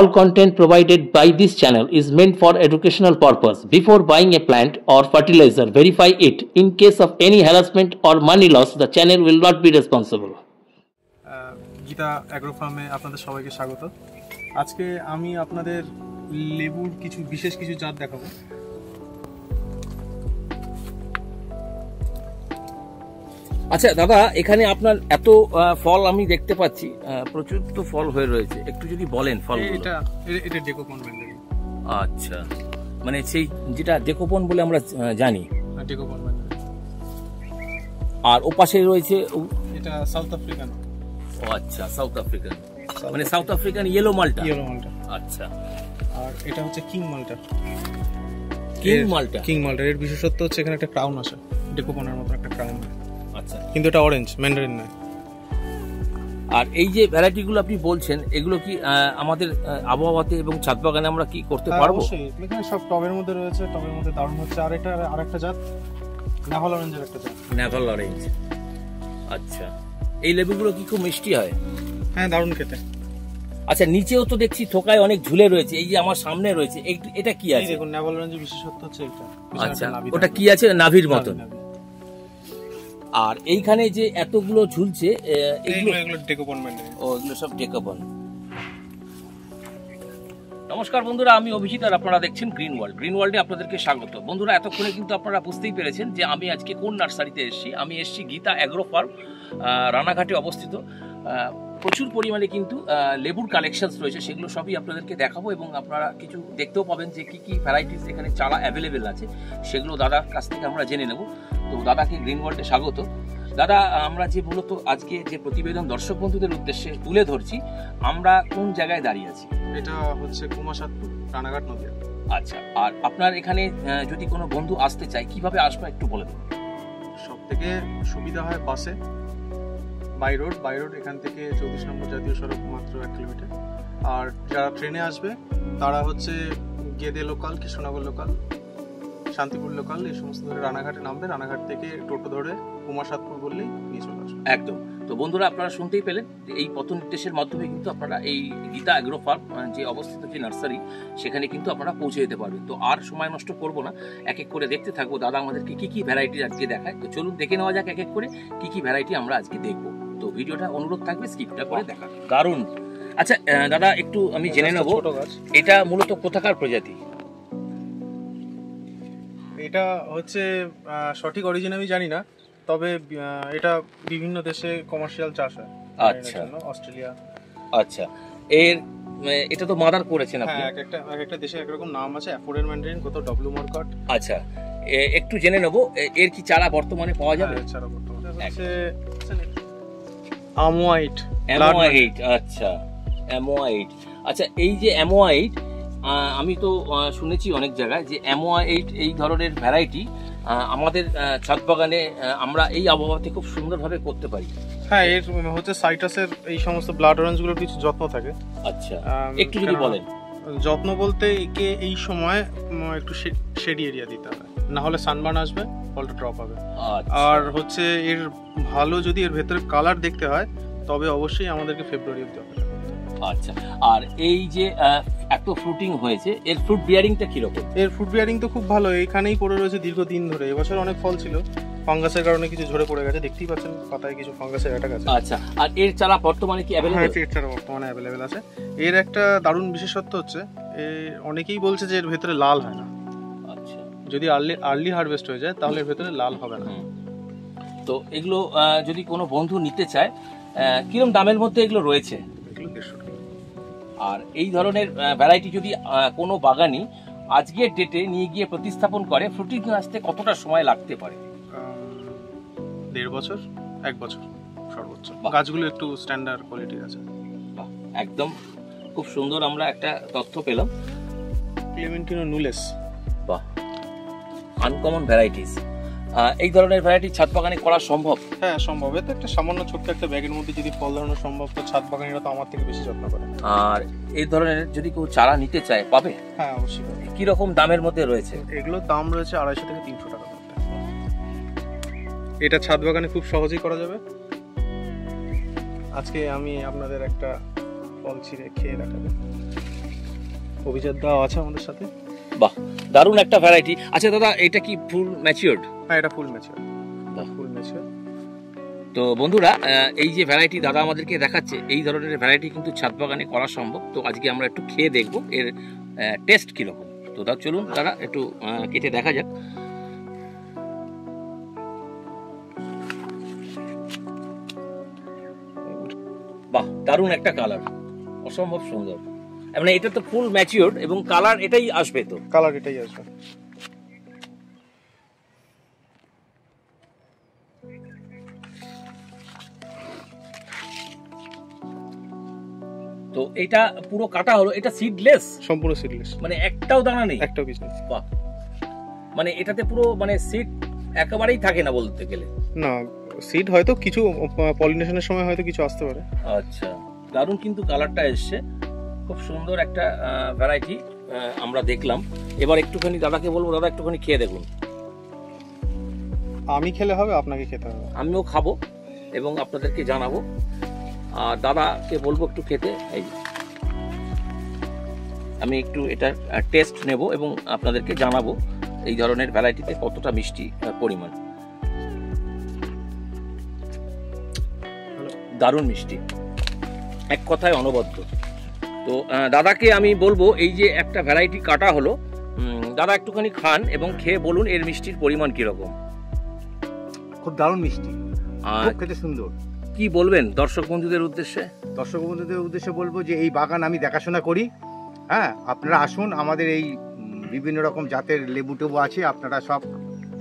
All content provided by this channel is meant for educational purpose. Before buying a plant or fertilizer, verify it. In case of any harassment or money loss, the channel will not be responsible. Gita agro ফার্মে আপনাদের সবাইকে স্বাগত। আজকে আমি আপনাদের লেবুর বিশেষ কিছু জাত দেখাবো। আচ্ছা দাদা, এখানে আপনার এত ফল আমি দেখতে পাচ্ছি, প্রচুর তো ফল হয়ে রয়েছে, একটু যদি বলেন ফল। এটা ডেকোপন ম্যান্ডারিন। আচ্ছা, মানে সেই যেটা ডেকোপন বলে আমরা জানি, ডেকোপন ম্যান্ডারিন। আর ওপাশে রয়েছে এটা সাউথ আফ্রিকান। ও আচ্ছা, সাউথ আফ্রিকান, মানে সাউথ আফ্রিকান ইয়েলো মাল্টা। ইয়েলো মাল্টা, আচ্ছা। আর এটা হচ্ছে কিং মাল্টা। কিং মাল্টা এর বিশেষত্ব হচ্ছে এখানে একটা ক্রাউন আছে, ডেকোপনের মতো একটা ক্রাউন। আচ্ছা, কিন্তু এটা অরেঞ্জ, ম্যান্ডারিন নয়। আর এই যে ভ্যারাইটিগুলো আপনি বলছেন, এগুলো কি আমাদের আবহাওয়াতে এবং ছাদ বাগানে আমরা কি করতে পারবো? এখানে সব টবের মধ্যে রয়েছে, টবের মধ্যে দারুণ হচ্ছে। আর এটা আরেকটা জাত, নেভাল অরেঞ্জের একটা জাত। নেভাল অরেঞ্জ, আচ্ছা। এই লেবুগুলো কি খুব মিষ্টি হয়? হ্যাঁ, দারুণ খেতে। আচ্ছা, নিচেও তো দেখছি থোকায় অনেক ঝুলে রয়েছে, এই যে আমার সামনে রয়েছে, এটা কি আছে? দেখুন, নেভাল অরেঞ্জের বিশেষত্ব হচ্ছে এটা। আচ্ছা, ওটা কি আছে? নাভির মতন। আর এইখানে যে এতগুলো ঝুলছে, এগুলো ডেকোপন ম্যান্ডারিন। ও, এগুলো সব ডেকোপন। নমস্কার বন্ধুরা, আমি অভিজিৎ আর আপনারা দেখছেন গ্রিন ওয়ার্ল্ড। গ্রিন ওয়ার্ল্ডে আপনাদেরকে স্বাগত। বন্ধুরা, এতক্ষণে কিন্তু আপনারা বুঝতেই পেরেছেন যে আমি আজকে কোন নার্সারিতে এসেছি। আমি এসেছি গীতা অ্যাগ্রো ফার্ম, রানাঘাটে অবস্থিত। প্রচুর পরিমাণে কিন্তু লেবুর কালেকশনস রয়েছে, সেগুলো সবই আপনাদেরকে দেখাবো এবং আপনারা কিছু দেখতেও পাবেন যে কি কি ভ্যারাইটিস এখানে চারা অ্যাভেলেবেল আছে, সেগুলো দাদার কাছ থেকে আমরা জেনে নেব। তো দাদাকে গ্রিন ওয়ার্ল্ডে স্বাগত। দাদা, আমরা যে মূলত আজকে যে প্রতিবেদন দর্শক বন্ধুদের উদ্দেশ্যে তুলে ধরছি, আমরা কোন জায়গায় দাঁড়িয়ে আছি? এটা হচ্ছে কুমারসাদপুর, রানাঘাট, নদিয়া। আচ্ছা, আর আপনার এখানে যদি কোনো বন্ধু আসতে চায়, কিভাবে আসবে একটু বলে দেবেন। সব থেকে সুবিধা হয় বাসে, বাই রোড এখান থেকে 24 নম্বর জাতীয় সড়ক মাত্র 1 কিলোমিটার। আর যারা ট্রেনে আসবে তারা হচ্ছে Gede local, Krishnanagar local, Shantipur local, এই সমস্ত ধরে রানাঘাটে নামবে। রানাঘাট থেকে টোটো ধরে কুমারসাদপুর বললেই নিয়ে চলে আসবে। একদম। তো বন্ধুরা, আপনারা শুনতেই পেলেন যে এই পথ নির্দেশের মাধ্যমে কিন্তু আপনারা এই গীতা অ্যাগ্রো ফার্ম যে অবস্থিত যে নার্সারি, সেখানে কিন্তু আপনারা পৌঁছে যেতে পারবেন। তো আর সময় নষ্ট করব না, এক এক করে দেখতে থাকবো দাদা আমাদেরকে কি কি ভ্যারাইটি আজকে দেখায়। তো চলুন দেখে নেওয়া যাক এক এক করে কি কি ভ্যারাইটি আমরা আজকে দেখবো। তো ভিডিওটা অনুরোধ থাকবে স্কিপটা করে দেখা। দারুণ। আচ্ছা দাদা, একটু আমি জেনে নেবো, এটা মূলত কোথাকার প্রজাতি? এটা হচ্ছে সঠিক অরিজিন আমি জানি না, তবে এটা বিভিন্ন দেশে কমার্শিয়াল চাষ হয়। আচ্ছা, অস্ট্রেলিয়া। আচ্ছা, এটা তো মাদার করেছেন আপনি। হ্যাঁ, এক একটা দেশে একরকম নাম আছে। অ্যাফোর্ডেড ম্যান্ডারিন, কত ডব্লিউ মার্কট। আচ্ছা, একটু জেনে নেবো এর কি চারা বর্তমানে পাওয়া যাবে? চারা বর্তমানে হচ্ছে অ্যামোয়াইট। আচ্ছা, অ্যামোয়াইট। আচ্ছা, এই যে অ্যামোয়াইট, আমি তো শুনেছি অনেক জায়গায় যে অ্যামোয়াইট এই ধরনের ভ্যারাইটি আমাদের ছাদ বাগানে আমরা এই আবহাওয়াতে খুব সুন্দরভাবে করতে পারি। হ্যাঁ, এর হচ্ছে সাইটাসের এই সমস্ত ব্লাড অরেঞ্জগুলোর কিছু যত্ন থাকে। আচ্ছা, একটু যদি বলেন। যত্ন বলতে একে এই সময় একটু শেডি এরিয়া দিতে হবে, না হলে সানবার্ন আসবে, ফলটা ড্রপ হবে। আর হচ্ছে এর ভালো যদি এর ভেতরে কালার দেখতে হয়, তবে অবশ্যই আমাদেরকে ফেব্রুয়ারি অবধি অপেক্ষা করতে হবে। আচ্ছা, আর এই যে এত ফ্রুটিং হয়েছে, এর ফ্রুট বিয়ারিংটা কিরকম? এর ফ্রুট বিয়ারিং তো খুব ভালো, এখানেই পড়ে রয়েছে দীর্ঘদিন ধরে। এবছর অনেক ফল ছিল, ফাঙ্গাসের কারণে কিছু ঝরে পড়ে গেছে, দেখতেই পাচ্ছেন পাতায় কিছু ফাঙ্গাসের অ্যাটাক আছে। আচ্ছা, আর এর চারা বর্তমার্নে কি অ্যাভেলেবল? হ্যাঁ, এর চারা বর্তমানে অ্যাভেলেবল আছে। এর একটা দারুণ বিশেষত্ব হচ্ছে, অনেকেই বলছে যে এর ভেতরে লাল হয় না। আচ্ছা, যদি আর্লি হারভেস্ট হয়ে যায় তাহলে এর ভেতরে লাল হবে না। তো এগুলো যদি কোনো বন্ধু নিতে চায়, কিরকম দামের মধ্যে এগুলো রয়েছে? এগুলো 150 টাকা। আর এই ধরনের ভ্যারাইটি যদি কোনো বাগানি আজকের ডেটে নিয়ে গিয়ে প্রতিস্থাপন করে, ফ্রুটিং আসতে কতটা সময় লাগতে পারে? 1.5 বছর, 1 বছর সর্বোচ্চ। গাছগুলো একটু স্ট্যান্ডার্ড কোয়ালিটির আছে। একদম খুব সুন্দর আমরা একটা তথ্য পেলাম। ক্লেমেন্টিনো নুলেস। বাহ, আনকমন ভ্যারাইটিস। এই ধরনের ভ্যারাইটি ছাদ বাগানে করা সম্ভব? হ্যাঁ, সম্ভব। এতে একটা সামান্য ছোট্ট একটা ব্যাগের মধ্যে যদি ফল ধরানো সম্ভব, তো ছাদ বাগানিরা তো আমার থেকে বেশি যত্ন করে। আর এই ধরনের যদি কেউ চারা নিতে চায়, পাবে? হ্যাঁ, অবশ্যই পাবে। কিরকম দামের মধ্যে রয়েছে? এগুলোর দাম রয়েছে 250 থেকে 300 টাকা। এটা ছাদ বাগানে খুব সহজেই করা যাবে। আজকে আমি আপনাদের একটা ফল ছিঁড়ে খেয়ে দেখাবো। অভিজাত দাও আছে আমাদের সাথে। বাহ, দারুণ একটা ভ্যারাইটি। আচ্ছা দাদা, এটা কি ফুল ম্যাচিওরড? হ্যাঁ, এটা ফুল ম্যাচিওর, ফুল ম্যাচিওর। তো বন্ধুরা, এই যে ভ্যারাইটি দাদা আমাদেরকে দেখাচ্ছে, এই ধরনের ভ্যারাইটি কিন্তু ছাদ বাগানে করা সম্ভব। তো আজকে আমরা একটু খেয়ে দেখবো এর টেস্ট কীরকম। তো দাদা চলুন দাদা একটু কেটে দেখা যাক। বাহ, দারুণ একটা কালার, অসম্ভব সুন্দর। মানে এটা তো ফুল ম্যাচিওরড এবং কালার এটাই আসবে, তো কালার এটাই আসবে। তো এটা পুরো কাটা হলো, এটা সিডলেস, সম্পূর্ণ সিডলেস, মানে একটাও দানা নেই, একটাও কিছু নেই। বাহ, মানে এটাতে পুরো মানে সিড একেবারেই থাকে না বলতে গেলে। না, সিড হয়তো কিছু পলিনেশনের সময় হয়তো কিছু আসতে পারে। আচ্ছা, দারুণ কিন্তু কালারটা এসছে, খুব সুন্দর একটা ভ্যারাইটি আমরা দেখলাম। এবার একটুখানি দাদাকে বলবো, দাদা একটুখানি খেয়ে দেখুন। আমি খেলে হবে, আপনাকে খেতে হবে। আমিও খাবো এবং আপনাদেরকে জানাবো, আর দাদাকে বলবো একটু খেতে। এই আমি একটু এটার টেস্ট নেব এবং আপনাদেরকে জানাবো এই ধরনের ভ্যারাইটিতে কতটা মিষ্টি পরিমাণ। দারুণ মিষ্টি, এক কথায় অনবদ্য। তো দাদাকে আমি বলবো, এই যে একটা ভ্যারাইটি কাটা হলো, দাদা একটুখানি খান এবং খেয়ে বলুন এর মিষ্টির পরিমাণ কিরকম। খুব দারুণ মিষ্টি, আর খুব খেতে সুন্দর। কি বলবেন দর্শক বন্ধুদের উদ্দেশ্যে? দর্শক বন্ধুদের উদ্দেশ্যে বলবো যে এই বাগান আমি দেখাশোনা করি। হ্যাঁ, আপনারা আসুন, আমাদের এই বিভিন্ন রকম জাতের লেবু টেবু আছে, আপনারা সব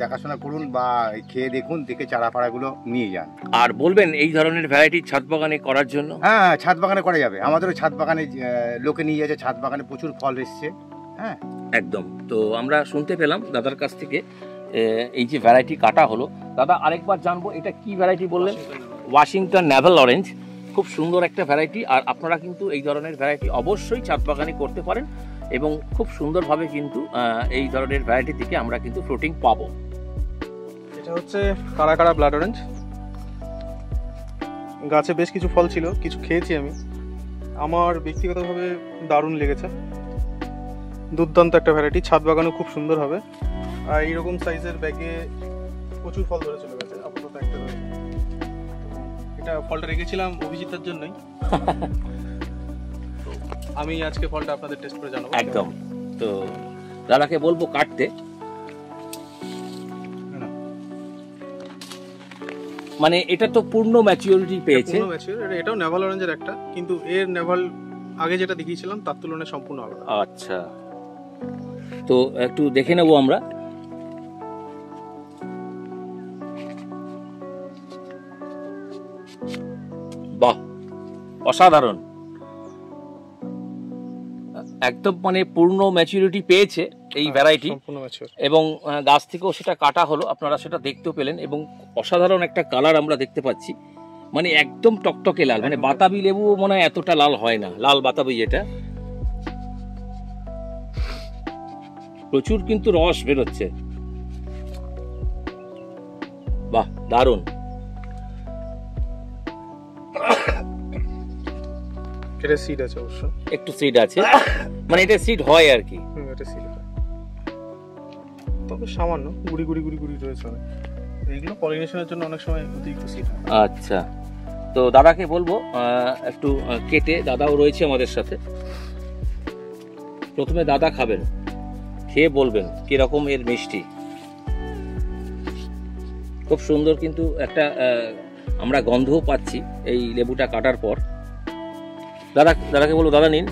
দেখাশোনা করুন বা খেয়ে দেখুন, দেখে চারা পাড়াগুলো নিয়ে যান। আর বলবেন এই ধরনের ভ্যারাইটি ছাদ বাগানে করার জন্য? হ্যাঁ, ছাদ বাগানে করা যাবে, আমাদেরও ছাদ বাগানে লোকে নিয়ে যাচ্ছে, ছাদ বাগানে প্রচুর ফল এসছে। হ্যাঁ, একদম। তো আমরা শুনতে পেলাম দাদার কাছ থেকে এই যে ভ্যারাইটি কাটা হলো। দাদা আরেকবার জানবো, এটা কি ভ্যারাইটি বললেন? ওয়াশিংটন নেভেল অরেঞ্জ, খুব সুন্দর একটা ভ্যারাইটি। আর আপনারা কিন্তু এই ধরনের ভ্যারাইটি অবশ্যই ছাদ বাগানে করতে পারেন এবং খুব সুন্দরভাবে কিন্তু এই ধরনের ভ্যারাইটি থেকে আমরা কিন্তু ফ্রুটিং পাবো। এটা হচ্ছে কারা কারা ব্লাড অরেঞ্জ। গাছে বেশ কিছু ফল ছিল, কিছু খেয়েছি আমি, আমার ব্যক্তিগতভাবে দারুণ লেগেছে। দুর্দান্ত একটা ভ্যারাইটি, ছাদ বাগানও খুব সুন্দর হবে। আর এইরকম সাইজের ব্যাগে প্রচুর ফল ধরে চলে গেছে, আপাতত একটা রয়েছে। এটা ফলটা রেখেছিলাম অভিজিতের জন্যই। তো আমি আজকে ফলটা আপনাদের টেস্ট করে জানাবো। একদম। তো দাদাকে বলবো কাটতে। মানে এটা তো পূর্ণ ম্যাচিউরিটি পেয়েছে। পূর্ণ ম্যাচিউর। এটাও নেভাল অরেঞ্জের একটা, কিন্তু এর নেভাল আগে যেটা দেখিয়েছিলাম তার তুলনায় সম্পূর্ণ আলাদা। আচ্ছা, তো একটু দেখে নেবো আমরা। বাহ, অসাধারণ, একদম মানে পূর্ণ ম্যাচুরিটি পেয়েছে এই ভ্যারাইটি, এবং গাছ থেকেও সেটা কাটা হলো, আপনারা সেটা দেখতেও পেলেন। এবং অসাধারণ একটা কালার আমরা দেখতে পাচ্ছি, মানে একদম টকটকে লাল, মানে বাতাবি লেবু মনে হয় এতটা লাল হয় না, লাল বাতাবি যেটা। প্রচুর কিন্তু রস বেরোচ্ছে, বাহ দারুণ। এটা সিড আছে অবশ্য, একটু সিড আছে, মানে এটা সিড হয় আর কি। এটা সিড হয়, তবে সামান্য গুড়ি গুড়ি গুড়ি গুড়ি রয়েছে অনেক। এইগুলো পলিনেশনের জন্য অনেক সময় অতিরিক্ত সিড হয়। আচ্ছা, তো দাদাকে বলবো একটু কেটে, দাদাও রয়েছে আমাদের সাথে। প্রথমে দাদা খাবেন, খেয়ে বলবেন কিরকম এর মিষ্টি। খুব সুন্দর কিন্তু একটা আমরা গন্ধও পাচ্ছি এই লেবুটা কাটার পর। দাদাকে বলবো, দাদা নিন।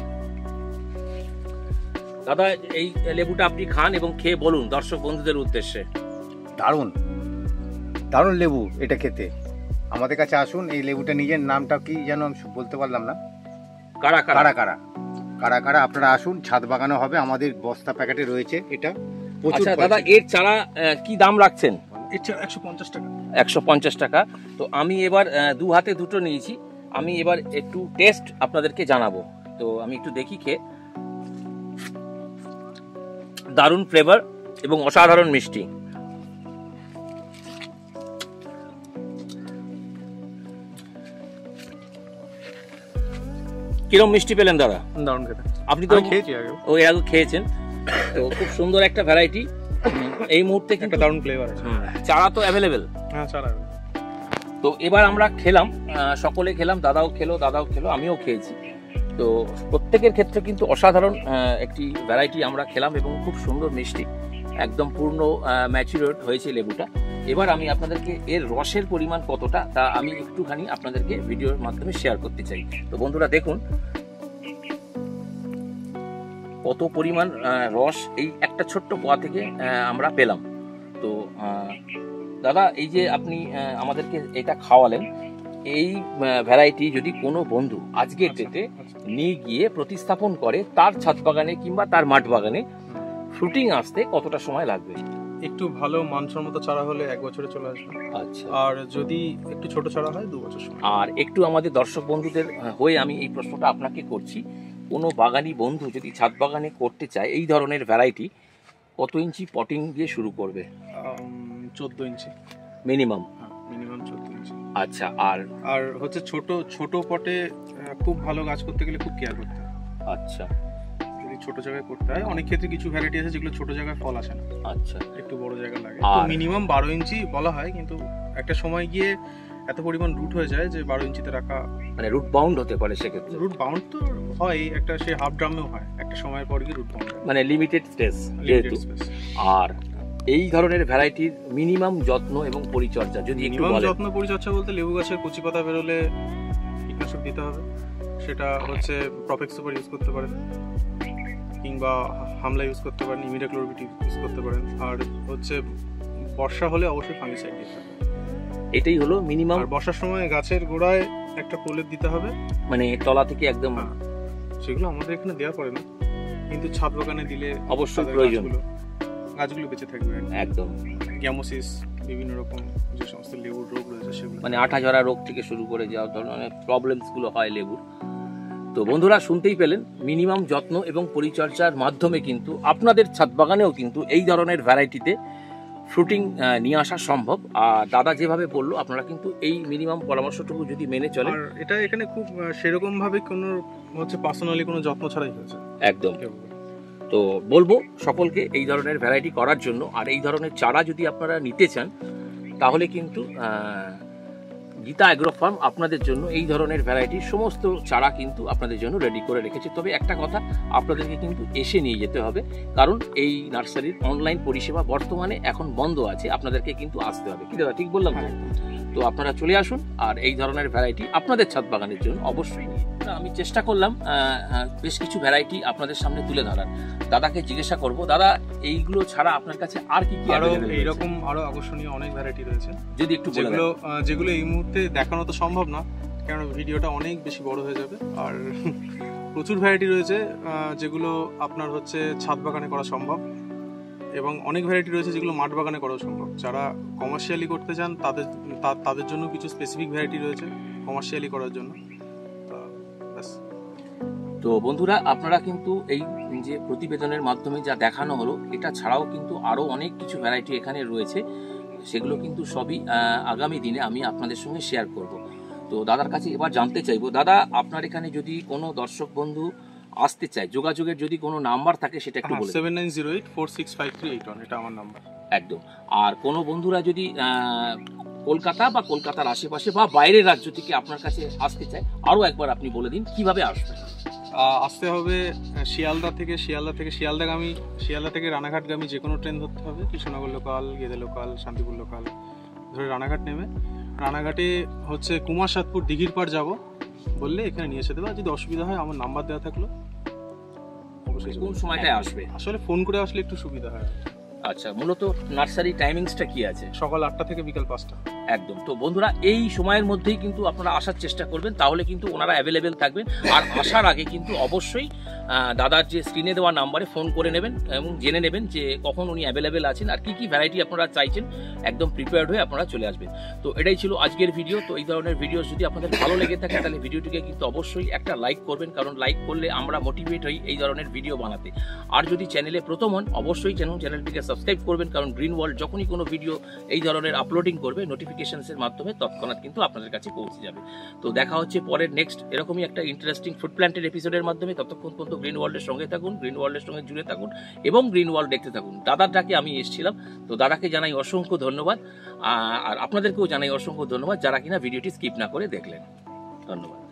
দাদা এই লেবুটা আপনি খান এবং খেয়ে বলুন দর্শক বন্ধুদের উদ্দেশ্যে। দারুণ দারুণ লেবু এটা খেতে। আমাদের কাছে আসুন, এই লেবুটা নিজের নামটা কি যেন আমি বলতে পারলাম না। কারা কারা কারা কারা কারা আপনারা আসুন, ছাদ বাগানো হবে, আমাদের বস্তা প্যাকেটে রয়েছে এটা। আচ্ছা দাদা, এর চারা কি দাম রাখছেন? এটা 150 টাকা। 150 টাকা। তো আমি এবার দু হাতে দুটো নিয়েছি, আমি এবার একটু টেস্ট আপনাদেরকে জানাবো। তো আমি একটু দেখি খেয়ে। দারুণ ফ্লেভার এবং অসাধারণ মিষ্টি। কি কিরম মিষ্টি পেলেন দাদা? দারুণ খেতে। আপনি তো খেয়েছি আগে, এর আগে খেয়েছেন, তো খুব সুন্দর একটা ভ্যারাইটি। এই মুহূর্তে একটা দারুণ ফ্লেভার আছে। চারা তো অ্যাভেলেবেল। হ্যাঁ, চারা। তো এবার আমরা খেলাম, সকলে খেলাম, দাদাও খেলো, আমিও খেয়েছি। তো প্রত্যেকের ক্ষেত্রে কিন্তু অসাধারণ একটি ভ্যারাইটি আমরা খেলাম এবং খুব সুন্দর মিষ্টি, একদম পূর্ণ ম্যাচুরেট হয়েছে লেবুটা। এবার আমি আপনাদেরকে এর রসের পরিমাণ কতটা তা আমি একটুখানি আপনাদেরকে ভিডিওর মাধ্যমে শেয়ার করতে চাই। তো বন্ধুরা দেখুন কত পরিমাণ রস এই একটা ছোট্ট পোয়া থেকে আমরা পেলাম। তো দাদা, এই যে আপনি আমাদেরকে এটা খাওয়ালেন, এই ভ্যারাইটি যদি কোনো বন্ধু আজকের ডেটে নিয়ে গিয়ে প্রতিস্থাপন করে তার ছাদ বাগানে কিংবা তার মাঠ বাগানে, ফ্রুটিং আসতে কতটা সময় লাগবে? একটু ভালো মানসম্মত চারা হলে 1 বছরে চলে আসবে। আচ্ছা। আর যদি একটু ছোট চারা হয় 2 বছর সময়। আর একটু আমাদের দর্শক বন্ধুদের হয়ে আমি এই প্রশ্নটা আপনাকে করছি, কোনো বাগানি বন্ধু যদি ছাদ বাগানে করতে চায় এই ধরনের ভ্যারাইটি, কত ইঞ্চি পটিং দিয়ে শুরু করবে? 14 ইঞ্চি মিনিমাম। মিনিমাম 14 ইঞ্চি। আচ্ছা। আর হচ্ছে ছোট পটে খুব ভালো গাছ করতে গেলে খুব কেয়ার করতে হয়। আচ্ছা। যদি ছোট জায়গায় করতে হয়, অনেক ক্ষেত্রে কিছু ভ্যারাইটি আছে যেগুলো ছোট জায়গায় ফল আসে না। আচ্ছা। একটু বড় জায়গা লাগে। তো মিনিমাম 12 ইঞ্চি বলা হয়, কিন্তু একটা সময় গিয়ে এত পরিমাণ রুট হয়ে যায় যে 12 ইঞ্চিতে রাখা, মানে রুট বাউন্ড হতে পারে সেক্ষেত্রে। রুট বাউন্ড তো হয়, একটা সে হাফ ড্রামেও হয়, একটা সময়ের পর গিয়ে রুট বাউন্ড হয়, মানে লিমিটেড স্পেস যেহেতু। আর এই ধরনের ভ্যারাইটির মিনিমাম যত্ন এবং পরিচর্যা যদি একটু বলেন। যত্ন পরিচর্যা বলতে লেবু গাছের কচি পাতা বেরোলে কীটনাশক দিতে হবে, সেটা হচ্ছে প্রপেক্স সুপার ইউজ করতে পারেন, কিংবা হামলা ইউজ করতে পারেন, ইমিডাক্লোরবিট ইউজ করতে পারেন। আর হচ্ছে বর্ষা হলে অবশ্যই ফাঙ্গিসাইড দিতে হবে। এটাই হলো মিনিমাম। আর বর্ষার সময় গাছের গোড়ায় একটা প্রলেপ দিতে হবে, মানে তলা থেকে একদম। সেগুলো আমাদের এখানে দেওয়া পড়ে না, কিন্তু ছাদ বাগানে দিলে অবশ্যই প্রয়োজন, গাছগুলো বেঁচে থাকবে একদম। গ্যামোসিস, বিভিন্ন রকম যে সমস্ত লেবুর রোগ রয়েছে সেগুলো, মানে আঠা ঝরা রোগ থেকে শুরু করে যাওয়া ধরনের প্রবলেমস গুলো হয় লেবুর। তো বন্ধুরা শুনতেই পেলেন, মিনিমাম যত্ন এবং পরিচর্যার মাধ্যমে কিন্তু আপনাদের ছাদ বাগানেও কিন্তু এই ধরনের ভ্যারাইটিতে ফ্রুটিং নিয়ে আসা সম্ভব। আর দাদা যেভাবে বললো, আপনারা কিন্তু এই মিনিমাম পরামর্শটুকু যদি মেনে চলেন। আর এটা এখানে খুব সেরকম ভাবে কোনো হচ্ছে পার্সোনালি কোনো যত্ন ছাড়াই হয়েছে, একদম। তো বলবো সকলকে এই ধরনের ভ্যারাইটি করার জন্য। আর এই ধরনের চারা যদি আপনারা নিতে চান, তাহলে কিন্তু গীতা অ্যাগ্রো ফার্ম আপনাদের জন্য এই ধরনের ভ্যারাইটির সমস্ত চারা কিন্তু আপনাদের জন্য রেডি করে রেখেছে। তবে একটা কথা, আপনাদেরকে কিন্তু এসে নিয়ে যেতে হবে, কারণ এই নার্সারির অনলাইন পরিষেবা বর্তমানে এখন বন্ধ আছে, আপনাদেরকে কিন্তু আসতে হবে। কি দাদা, ঠিক বললাম? তো আপনারা চলে আসুন আর এই ধরনের ভ্যারাইটি আপনাদের ছাদ বাগানের জন্য অবশ্যই নিয়ে। আমি চেষ্টা করলাম বেশ কিছু ভ্যারাইটি আপনাদের সামনে তুলে ধরার। দাদাকে জিজ্ঞাসা করব, দাদা এইগুলো ছাড়া আপনার কাছে আর কি কি এইরকম আরো আকর্ষণীয় অনেক ভ্যারাইটি রয়েছে, যদি একটু বলে দেন। যেগুলো এই মুহূর্তে দেখানো তো সম্ভব না, কারণ ভিডিওটা অনেক বেশি বড় হয়ে যাবে। আর প্রচুর ভ্যারাইটি রয়েছে যেগুলো আপনার হচ্ছে ছাদ বাগানে করা সম্ভব, এবং অনেক ভ্যারাইটি রয়েছে যেগুলো মাঠ বাগানে করা সম্ভব। যারা কমার্শিয়ালি করতে চান তাদের জন্য কিছু স্পেসিফিক ভ্যারাইটি রয়েছে কমার্শিয়ালি করার জন্য। তো বন্ধুরা, আপনারা কিন্তু এই যে প্রতিবেদনের মাধ্যমে যা দেখানো হলো, এটা ছাড়াও কিন্তু আরো অনেক কিছু ভ্যারাইটি এখানে রয়েছে, সেগুলো কিন্তু সবই আগামী দিনে আমি আপনাদের সঙ্গে শেয়ার করব। তো দাদার কাছে এবার জানতে চাইবো, দাদা আপনার এখানে যদি কোনো দর্শক বন্ধু আসতে চায়, যোগাযোগের যদি কোনো নাম্বার থাকে সেটা একটু বলুন। 7908465381, এটা আমার নাম্বার। একদম। আর কোনো বন্ধুরা যদি কলকাতা বা কলকাতার আশেপাশে বা বাইরের রাজ্য থেকে আপনার কাছে আসতে চায়, আরো একবার আপনি বলে দিন কিভাবে আসবে। আসতে হবে শিয়ালদা থেকে রানাঘাটগামী যে কোনো ট্রেন ধরতে হবে, Krishnanagar local, Gede local, Shantipur local ধরে রানাঘাট নেমে, রানাঘাটে হচ্ছে কুমার সাতপুর দিঘির পাড় যাবো বললে এখানে নিয়ে এসে দেবে। যদি অসুবিধা হয় আমার নাম্বার দেওয়া থাকলো, অবশ্যই। কোন সময়টায় আসবে? আসলে ফোন করে আসলে একটু সুবিধা হয়। আচ্ছা, মূলত নার্সারি টাইমিংসটা কি আছে? সকাল 8টা থেকে বিকাল 5টা। একদম। তো বন্ধুরা, এই সময়ের মধ্যেই কিন্তু আপনারা আসার চেষ্টা করবেন, তাহলে কিন্তু ওনারা অ্যাভেলেবেল থাকবেন। আর আসার আগে কিন্তু অবশ্যই দাদার যে স্ক্রিনে দেওয়া নাম্বারে ফোন করে নেবেন এবং জেনে নেবেন যে কখন উনি অ্যাভেলেবেল আছেন আর কি ভ্যারাইটি আপনারা চাইছেন, একদম প্রিপেয়ার্ড হয়ে আপনারা চলে আসবেন। তো এটাই ছিল আজকের ভিডিও। তো এই ধরনের ভিডিও যদি আপনাদের ভালো লেগে থাকে তাহলে ভিডিওটিকে কিন্তু অবশ্যই একটা লাইক করবেন, কারণ লাইক করলে আমরা মোটিভেট হই এই ধরনের ভিডিও বানাতে। আর যদি চ্যানেলে প্রথম হন অবশ্যই চ্যানেলটিকে সাবস্ক্রাইব করবেন, কারণ গ্রিন ওয়ার্ল্ড যখনই কোনো ভিডিও এই ধরনের আপলোডিং করবে নোটিফিকেশনসের মাধ্যমে তৎক্ষণাৎ কিন্তু আপনাদের কাছে পৌঁছে যাবে। তো দেখা হচ্ছে পরের নেক্সট এরকমই একটা ইন্টারেস্টিং ফুড প্ল্যান্টের এপিসোডের মাধ্যমে। ততক্ষণ পর্যন্ত গ্রিন ওয়ার্ল্ডের সঙ্গে থাকুন, গ্রিন ওয়ার্ল্ডের সঙ্গে জুড়ে থাকুন এবং গ্রিন ওয়ার্ল্ড দেখতে থাকুন। দাদার ডাকে আমি এসেছিলাম, তো দাদাকে জানাই অসংখ্য ধন্যবাদ, আর আপনাদেরকেও জানাই অসংখ্য ধন্যবাদ যারা কিনা ভিডিওটি স্কিপ না করে দেখলেন। ধন্যবাদ।